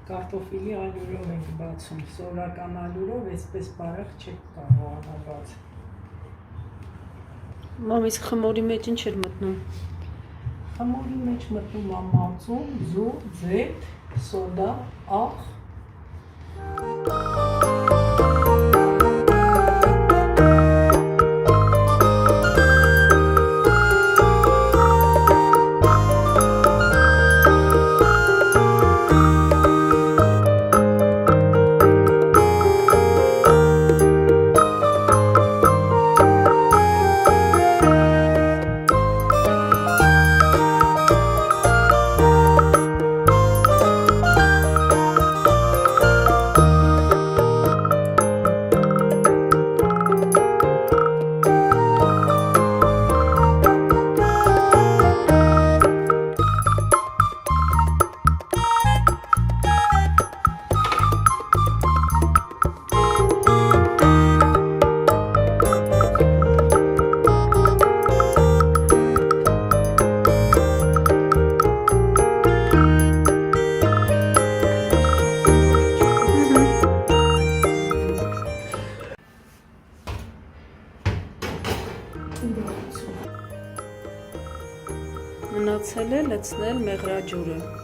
Կարտոֆիլի ալյուրով ենք բացում, սովորական ալյուրով այսպես բարակ չեք կարողանա բացել։ Մամից խմորի մեջ ինչ էր մտնում։ Խմորի մեջ մտնում է մածուն, ձու, ձեթ, սոդա, աղ։ Մնացել է լցնել մեղրաջուրը։